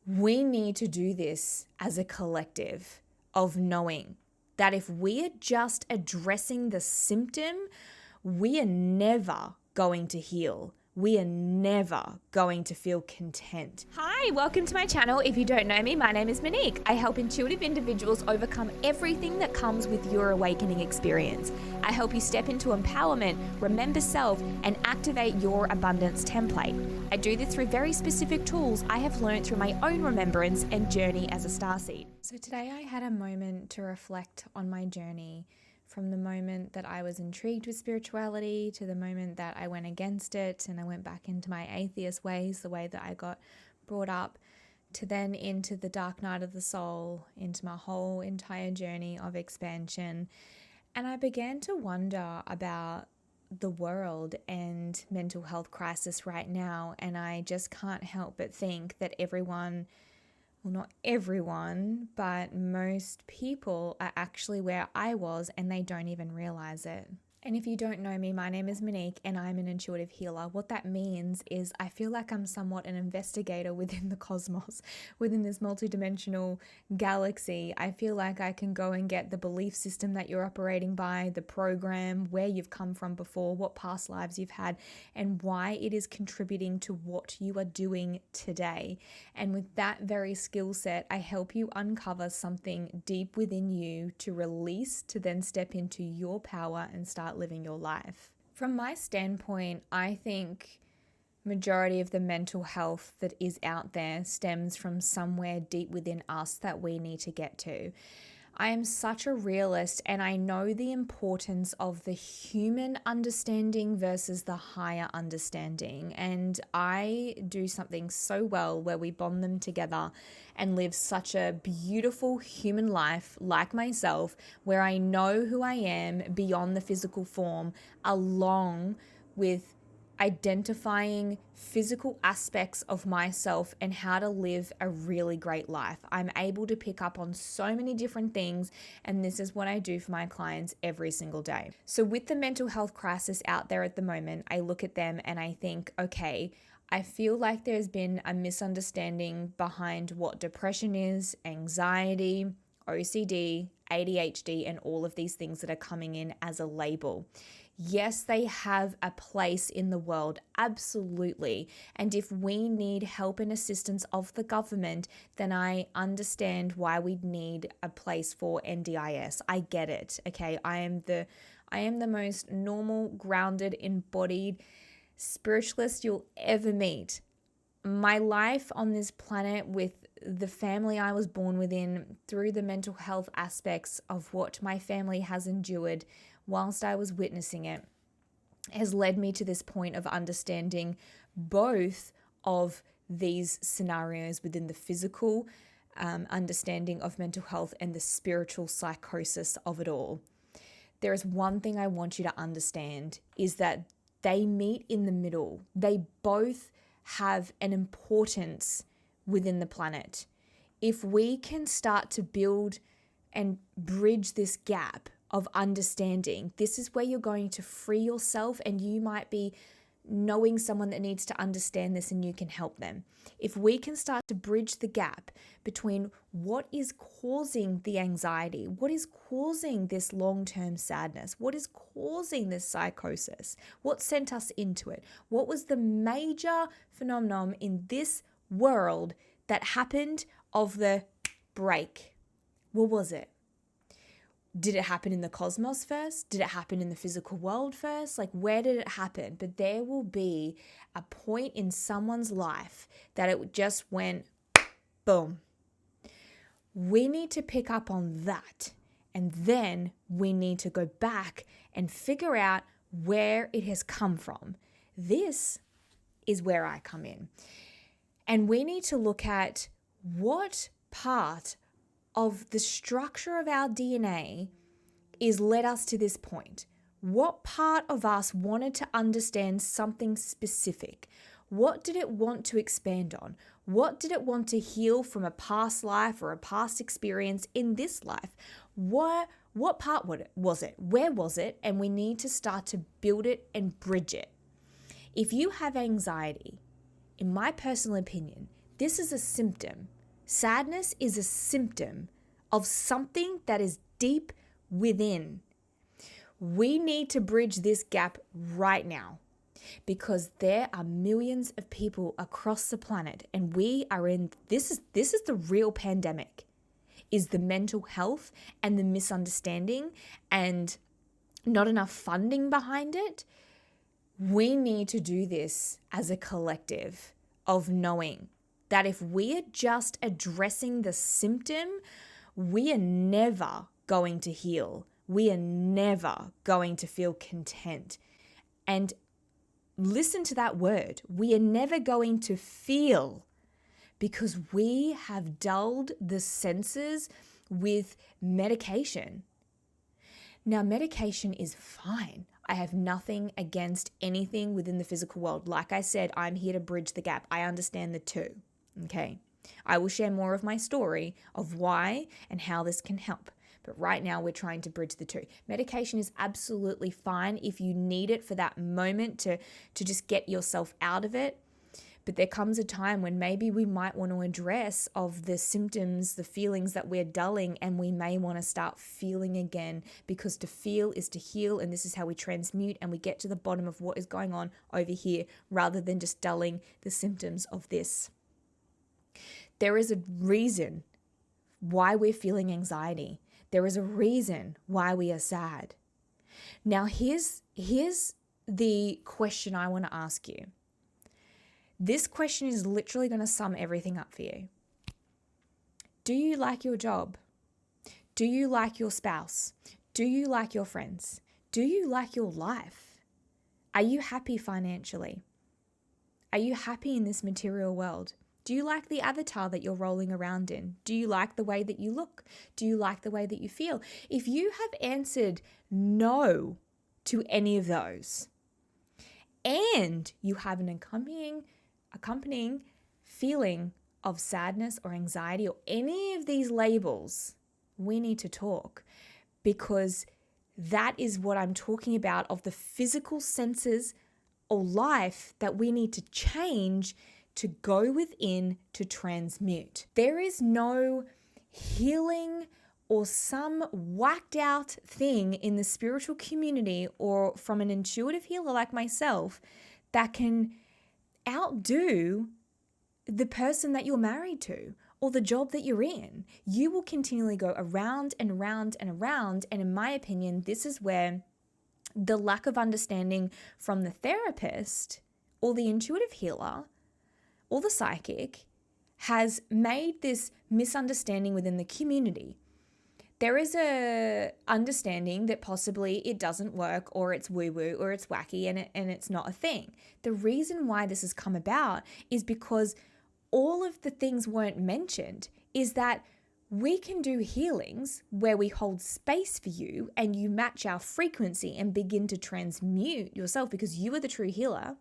We need to do this as a collective of knowing that if we are just addressing the symptom, we are never going to heal. We are never going to feel content. Hi, welcome to my channel. If you don't know me, my name is Monique. I help intuitive individuals overcome everything that comes with your awakening experience. I help you step into empowerment, remember self, and activate your abundance template. I do this through very specific tools I have learned through my own remembrance and journey as a starseed. So today I had a moment to reflect on my journey, from the moment that I was intrigued with spirituality to the moment that I went against it and I went back into my atheist ways, the way that I got brought up, to then into the dark night of the soul, into my whole entire journey of expansion. And I began to wonder about the world and mental health crisis right now. And I just can't help but think that everyone, well, not everyone, but most people are actually where I was and they don't even realize it. And if you don't know me, my name is Monique and I'm an intuitive healer. What that means is I feel like I'm somewhat an investigator within the cosmos, within this multidimensional galaxy. I feel like I can go and get the belief system that you're operating by, the program, where you've come from before, what past lives you've had, and why it is contributing to what you are doing today. And with that very skill set, I help you uncover something deep within you to release, to then step into your power and start living your life. From my standpoint, I think majority of the mental health that is out there stems from somewhere deep within us that we need to get to. I am such a realist and I know the importance of the human understanding versus the higher understanding. And I do something so well where we bond them together and live such a beautiful human life like myself, where I know who I am beyond the physical form, along with identifying physical aspects of myself and how to live a really great life. I'm able to pick up on so many different things, and this is what I do for my clients every single day. So with the mental health crisis out there at the moment, I look at them and I think, okay, I feel like there's been a misunderstanding behind what depression is, anxiety, OCD, ADHD, and all of these things that are coming in as a label. Yes, they have a place in the world, absolutely. And if we need help and assistance of the government, then I understand why we'd need a place for NDIS. I get it. Okay, I am the most normal, grounded, embodied spiritualist you'll ever meet. My life on this planet, with the family I was born within, through the mental health aspects of what my family has endured whilst I was witnessing it, has led me to this point of understanding both of these scenarios within the physical understanding of mental health and the spiritual psychosis of it all. There is one thing I want you to understand, is that they meet in the middle. They both have an importance within the planet. If we can start to build and bridge this gap of understanding, this is where you're going to free yourself, and you might be knowing someone that needs to understand this and you can help them. If we can start to bridge the gap between what is causing the anxiety, what is causing this long-term sadness, what is causing this psychosis, what sent us into it, what was the major phenomenon in this world that happened of the break, what was it? Did it happen in the cosmos first? Did it happen in the physical world first? Like, where did it happen? But there will be a point in someone's life that it just went boom. We need to pick up on that. And then we need to go back and figure out where it has come from. This is where I come in. And we need to look at what part of the structure of our DNA is led us to this point. What part of us wanted to understand something specific? What did it want to expand on? What did it want to heal from a past life or a past experience in this life? What part was it? Where was it? And we need to start to build it and bridge it. If you have anxiety, in my personal opinion, this is a symptom Sadness is a symptom of something that is deep within. We need to bridge this gap right now because there are millions of people across the planet, and we are in this is the real pandemic, is the mental health and the misunderstanding and not enough funding behind it. We need to do this as a collective of knowing that if we are just addressing the symptom, we are never going to heal. We are never going to feel content. And listen to that word. We are never going to feel, because we have dulled the senses with medication. Now, medication is fine. I have nothing against anything within the physical world. Like I said, I'm here to bridge the gap. I understand the two, okay? I will share more of my story of why and how this can help. But right now we're trying to bridge the two. Medication is absolutely fine if you need it for that moment to just get yourself out of it. But there comes a time when maybe we might want to address of the symptoms, the feelings that we're dulling, and we may want to start feeling again, because to feel is to heal, and this is how we transmute and we get to the bottom of what is going on over here rather than just dulling the symptoms of this. There is a reason why we're feeling anxiety. There is a reason why we are sad. Now, here's the question I want to ask you. This question is literally going to sum everything up for you. Do you like your job? Do you like your spouse? Do you like your friends? Do you like your life? Are you happy financially? Are you happy in this material world? Do you like the avatar that you're rolling around in? Do you like the way that you look? Do you like the way that you feel? If you have answered no to any of those, and you have an accompanying feeling of sadness or anxiety or any of these labels, we need to talk, because that is what I'm talking about, of the physical senses or life that we need to change to go within to transmute. There is no healing or some whacked out thing in the spiritual community or from an intuitive healer like myself that can outdo the person that you're married to or the job that you're in. You will continually go around and around and around. And in my opinion, this is where the lack of understanding from the therapist or the intuitive healer or the psychic has made this misunderstanding within the community. There is a understanding that possibly it doesn't work, or it's woo-woo, or it's wacky, and it's not a thing. The reason why this has come about is because all of the things weren't mentioned, is that we can do healings where we hold space for you and you match our frequency and begin to transmute yourself, because you are the true healer.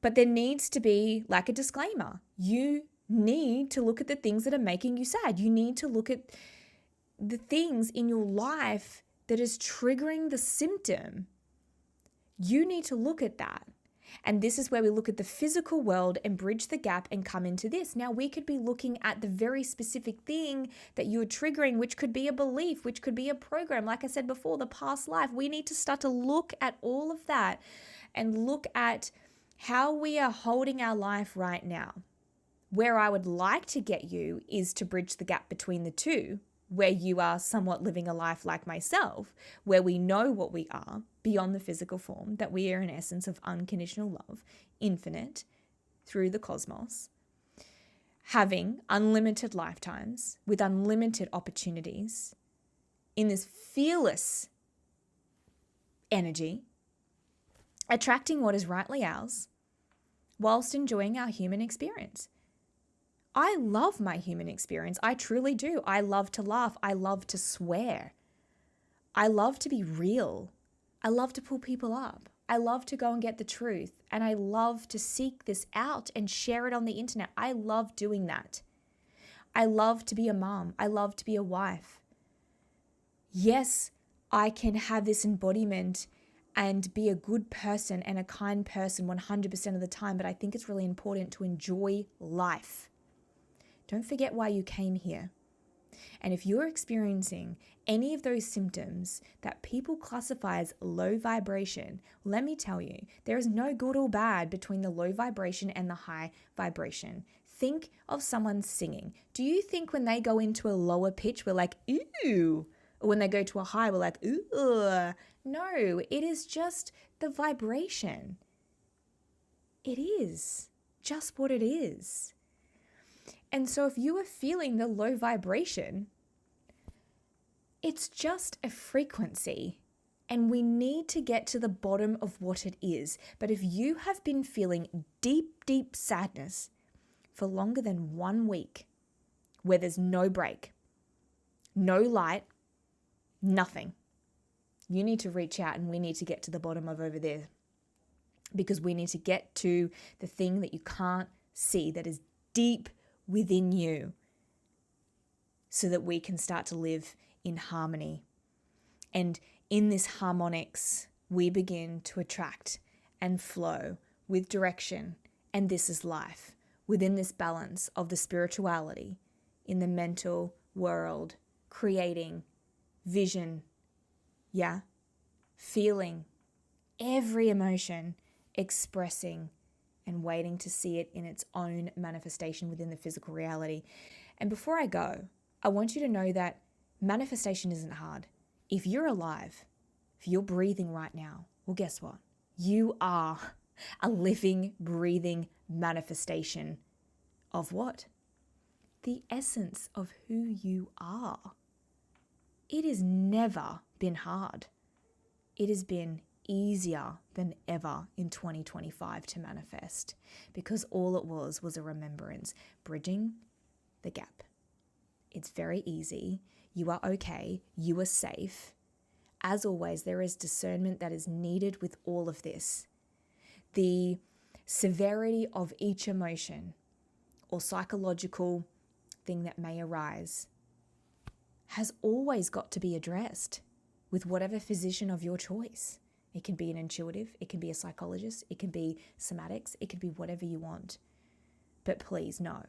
But there needs to be like a disclaimer. You need to look at the things that are making you sad. You need to look at the things in your life that is triggering the symptom. You need to look at that. And this is where we look at the physical world and bridge the gap and come into this. Now, we could be looking at the very specific thing that you're triggering, which could be a belief, which could be a program. Like I said before, the past life. We need to start to look at all of that and look at how we are holding our life right now. Where I would like to get you is to bridge the gap between the two, where you are somewhat living a life like myself, where we know what we are beyond the physical form, that we are an essence of unconditional love, infinite, through the cosmos, having unlimited lifetimes with unlimited opportunities in this fearless energy, attracting what is rightly ours, whilst enjoying our human experience. I love my human experience. I truly do. I love to laugh. I love to swear. I love to be real. I love to pull people up. I love to go and get the truth. And I love to seek this out and share it on the internet. I love doing that. I love to be a mom. I love to be a wife. Yes, I can have this embodiment and be a good person and a kind person 100% of the time, but I think it's really important to enjoy life. Don't forget why you came here. And if you're experiencing any of those symptoms that people classify as low vibration, let me tell you, there is no good or bad between the low vibration and the high vibration. Think of someone singing. Do you think when they go into a lower pitch, we're like, ooh? Or when they go to a high, we're like, ooh? No, it is just the vibration. It is just what it is. And so if you are feeling the low vibration, it's just a frequency, and we need to get to the bottom of what it is. But if you have been feeling deep, deep sadness for longer than 1 week, where there's no break, no light, nothing, you need to reach out, and we need to get to the bottom of over there, because we need to get to the thing that you can't see, that is deep within you, so that we can start to live in harmony. And in this harmonics, we begin to attract and flow with direction. And this is life within this balance of the spirituality in the mental world, creating vision, feeling every emotion, expressing and waiting to see it in its own manifestation within the physical reality. And before I go, I want you to know that manifestation isn't hard. If you're alive, if you're breathing right now, well, guess what? You are a living, breathing manifestation of what? The essence of who you are. It has never been hard. It has been easier than ever in 2025 to manifest, because all it was a remembrance, bridging the gap. It's very easy. You are okay. You are safe. As always, there is discernment that is needed with all of this. The severity of each emotion or psychological thing that may arise has always got to be addressed with whatever physician of your choice. It can be an intuitive, it can be a psychologist, it can be somatics, it can be whatever you want. But please know,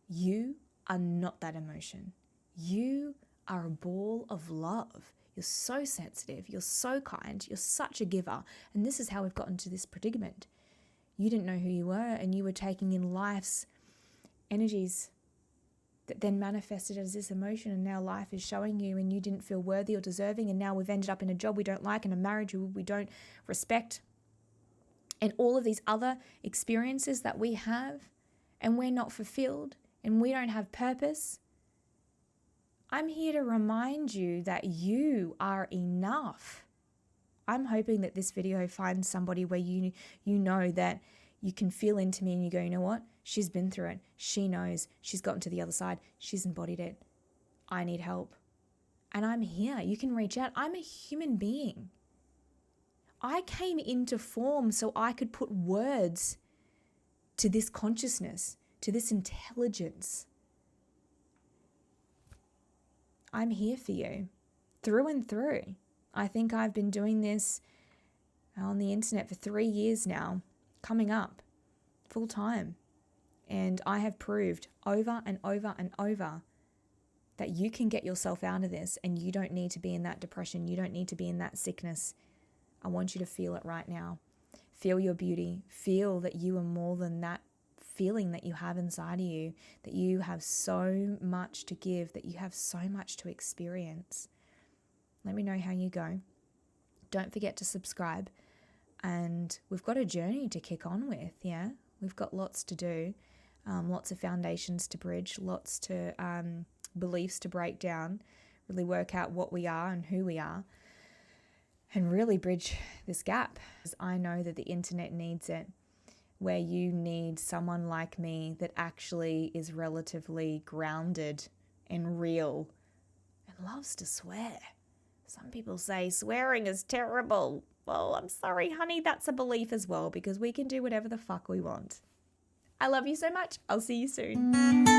you are not that emotion. You are a ball of love. You're so sensitive, you're so kind, you're such a giver. And this is how we've gotten to this predicament. You didn't know who you were, and you were taking in life's energies that then manifested as this emotion, and now life is showing you, and you didn't feel worthy or deserving, and now we've ended up in a job we don't like, in a marriage we don't respect, and all of these other experiences that we have, and we're not fulfilled, and we don't have purpose. I'm here to remind you that you are enough. I'm hoping that this video finds somebody where you know that you can feel into me and you go, you know what? She's been through it. She knows. She's gotten to the other side. She's embodied it. I need help. And I'm here. You can reach out. I'm a human being. I came into form so I could put words to this consciousness, to this intelligence. I'm here for you through and through. I think I've been doing this on the internet for 3 years now, coming up full time. And I have proved over and over and over that you can get yourself out of this, and you don't need to be in that depression. You don't need to be in that sickness. I want you to feel it right now. Feel your beauty. Feel that you are more than that feeling that you have inside of you, that you have so much to give, that you have so much to experience. Let me know how you go. Don't forget to subscribe. And we've got a journey to kick on with, yeah? We've got lots to do, lots of foundations to bridge, lots to beliefs to break down, really work out what we are and who we are, and really bridge this gap. Because I know that the internet needs it, where you need someone like me that actually is relatively grounded and real and loves to swear. Some people say swearing is terrible. Well, I'm sorry, honey, that's a belief as well, because we can do whatever the fuck we want. I love you so much. I'll see you soon.